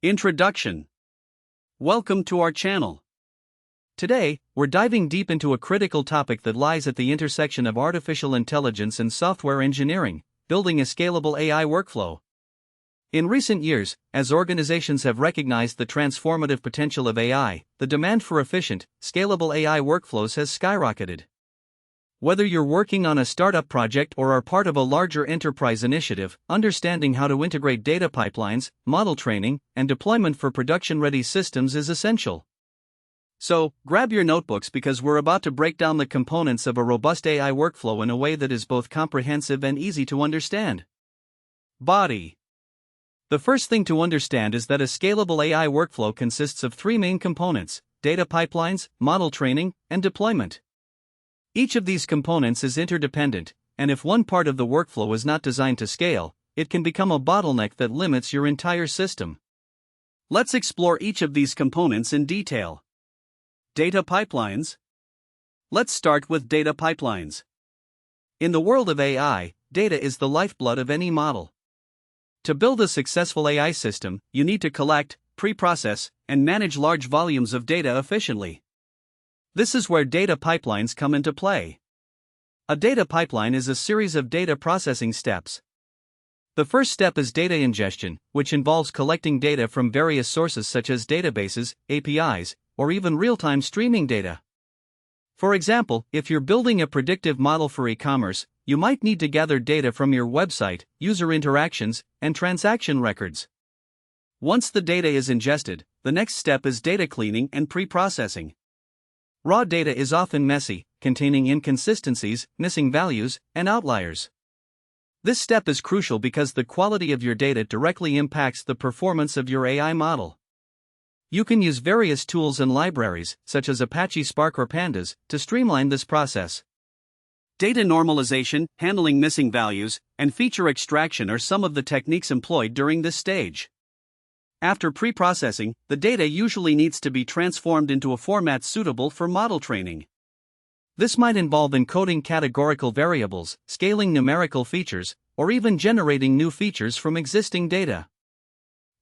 Introduction. Welcome to our channel. Today, we're diving deep into a critical topic that lies at the intersection of artificial intelligence and software engineering: building a scalable AI workflow. In recent years, as organizations have recognized the transformative potential of AI, the demand for efficient, scalable AI workflows has skyrocketed. Whether you're working on a startup project or are part of a larger enterprise initiative, understanding how to integrate data pipelines, model training, and deployment for production-ready systems is essential. So, grab your notebooks because we're about to break down the components of a robust AI workflow in a way that is both comprehensive and easy to understand. Body. The first thing to understand is that a scalable AI workflow consists of three main components: data pipelines, model training, and deployment. Each of these components is interdependent, and if one part of the workflow is not designed to scale, it can become a bottleneck that limits your entire system. Let's explore each of these components in detail. Data pipelines. Let's start with data pipelines. In the world of AI, data is the lifeblood of any model. To build a successful AI system, you need to collect, pre-process, and manage large volumes of data efficiently. This is where data pipelines come into play. A data pipeline is a series of data processing steps. The first step is data ingestion, which involves collecting data from various sources such as databases, APIs, or even real-time streaming data. For example, if you're building a predictive model for e-commerce, you might need to gather data from your website, user interactions, and transaction records. Once the data is ingested, the next step is data cleaning and pre-processing. Raw data is often messy, containing inconsistencies, missing values, and outliers. This step is crucial because the quality of your data directly impacts the performance of your AI model. You can use various tools and libraries, such as Apache Spark or Pandas, to streamline this process. Data normalization, handling missing values, and feature extraction are some of the techniques employed during this stage. After pre-processing, the data usually needs to be transformed into a format suitable for model training. This might involve encoding categorical variables, scaling numerical features, or even generating new features from existing data.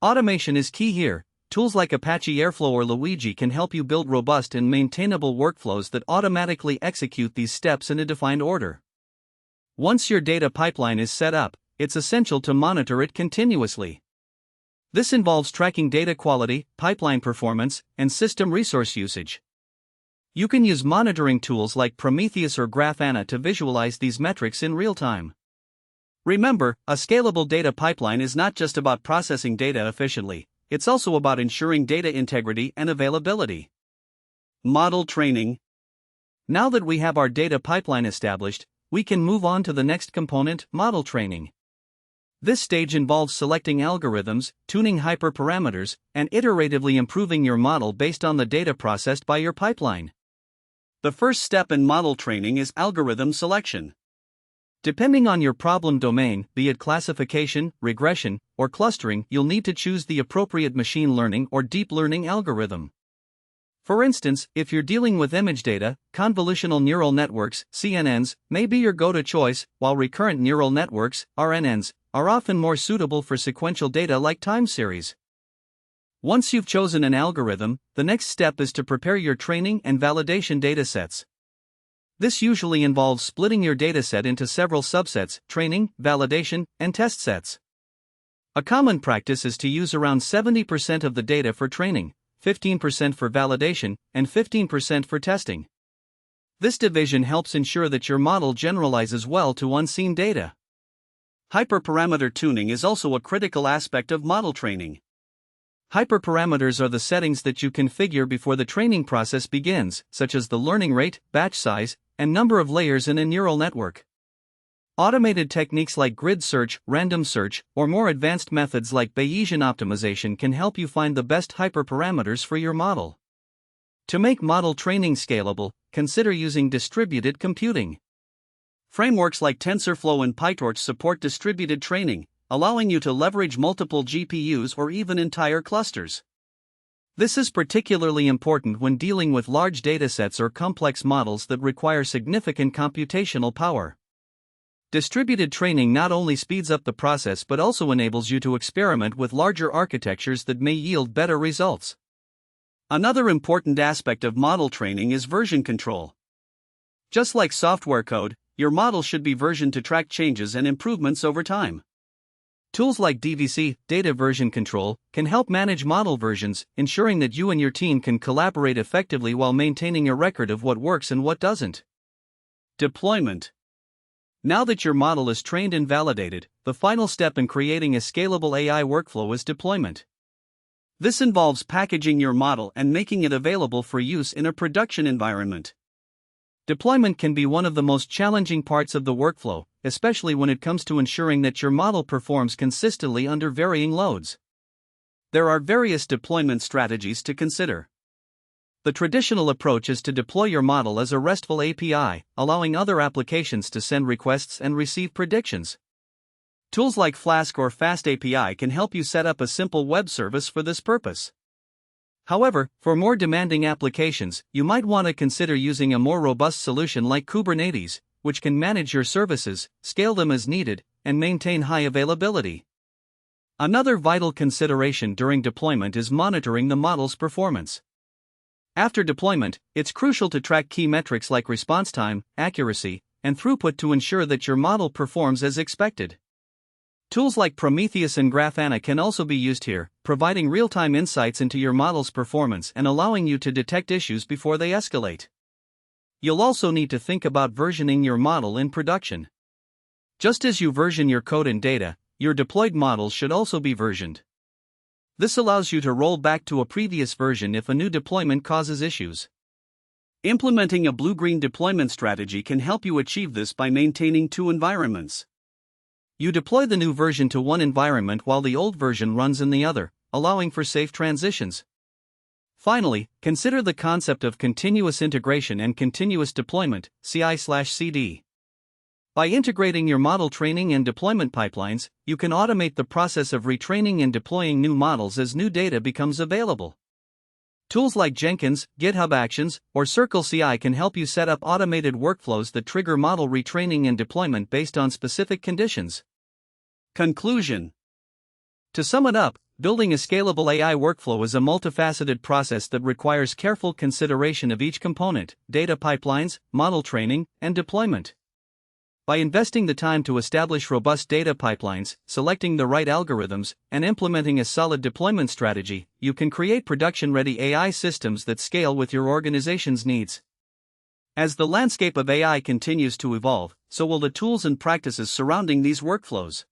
Automation is key here. Tools like Apache Airflow or Luigi can help you build robust and maintainable workflows that automatically execute these steps in a defined order. Once your data pipeline is set up, it's essential to monitor it continuously. This involves tracking data quality, pipeline performance, and system resource usage. You can use monitoring tools like Prometheus or Grafana to visualize these metrics in real time. Remember, a scalable data pipeline is not just about processing data efficiently, it's also about ensuring data integrity and availability. Model training. Now that we have our data pipeline established, we can move on to the next component: model training. This stage involves selecting algorithms, tuning hyperparameters, and iteratively improving your model based on the data processed by your pipeline. The first step in model training is algorithm selection. Depending on your problem domain, be it classification, regression, or clustering, you'll need to choose the appropriate machine learning or deep learning algorithm. For instance, if you're dealing with image data, convolutional neural networks, CNNs, may be your go-to choice, while recurrent neural networks, RNNs, are often more suitable for sequential data like time series. Once you've chosen an algorithm, the next step is to prepare your training and validation datasets. This usually involves splitting your dataset into several subsets: training, validation, and test sets. A common practice is to use around 70% of the data for training, 15% for validation, and 15% for testing. This division helps ensure that your model generalizes well to unseen data. Hyperparameter tuning is also a critical aspect of model training. Hyperparameters are the settings that you configure before the training process begins, such as the learning rate, batch size, and number of layers in a neural network. Automated techniques like grid search, random search, or more advanced methods like Bayesian optimization can help you find the best hyperparameters for your model. To make model training scalable, consider using distributed computing. Frameworks like TensorFlow and PyTorch support distributed training, allowing you to leverage multiple GPUs or even entire clusters. This is particularly important when dealing with large datasets or complex models that require significant computational power. Distributed training not only speeds up the process but also enables you to experiment with larger architectures that may yield better results. Another important aspect of model training is version control. Just like software code, your model should be versioned to track changes and improvements over time. Tools like DVC, data version control, can help manage model versions, ensuring that you and your team can collaborate effectively while maintaining a record of what works and what doesn't. Deployment. Now that your model is trained and validated, the final step in creating a scalable AI workflow is deployment. This involves packaging your model and making it available for use in a production environment. Deployment can be one of the most challenging parts of the workflow, especially when it comes to ensuring that your model performs consistently under varying loads. There are various deployment strategies to consider. The traditional approach is to deploy your model as a RESTful API, allowing other applications to send requests and receive predictions. Tools like Flask or FastAPI can help you set up a simple web service for this purpose. However, for more demanding applications, you might want to consider using a more robust solution like Kubernetes, which can manage your services, scale them as needed, and maintain high availability. Another vital consideration during deployment is monitoring the model's performance. After deployment, it's crucial to track key metrics like response time, accuracy, and throughput to ensure that your model performs as expected. Tools like Prometheus and Grafana can also be used here, providing real-time insights into your model's performance and allowing you to detect issues before they escalate. You'll also need to think about versioning your model in production. Just as you version your code and data, your deployed models should also be versioned. This allows you to roll back to a previous version if a new deployment causes issues. Implementing a blue-green deployment strategy can help you achieve this by maintaining two environments. You deploy the new version to one environment while the old version runs in the other, allowing for safe transitions. Finally, consider the concept of continuous integration and continuous deployment, CI/CD. By integrating your model training and deployment pipelines, you can automate the process of retraining and deploying new models as new data becomes available. Tools like Jenkins, GitHub Actions, or Circle CI can help you set up automated workflows that trigger model retraining and deployment based on specific conditions. Conclusion. To sum it up, building a scalable AI workflow is a multifaceted process that requires careful consideration of each component, data pipelines, model training, and deployment. By investing the time to establish robust data pipelines, selecting the right algorithms, and implementing a solid deployment strategy, you can create production-ready AI systems that scale with your organization's needs. As the landscape of AI continues to evolve, so will the tools and practices surrounding these workflows.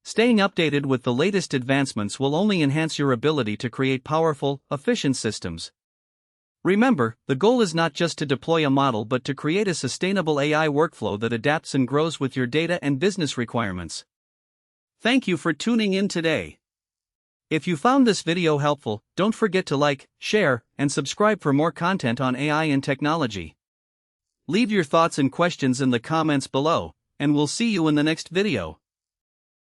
Staying updated with the latest advancements will only enhance your ability to create powerful, efficient systems. Remember, the goal is not just to deploy a model but to create a sustainable AI workflow that adapts and grows with your data and business requirements. Thank you for tuning in today. If you found this video helpful, don't forget to like, share, and subscribe for more content on AI and technology. Leave your thoughts and questions in the comments below, and we'll see you in the next video.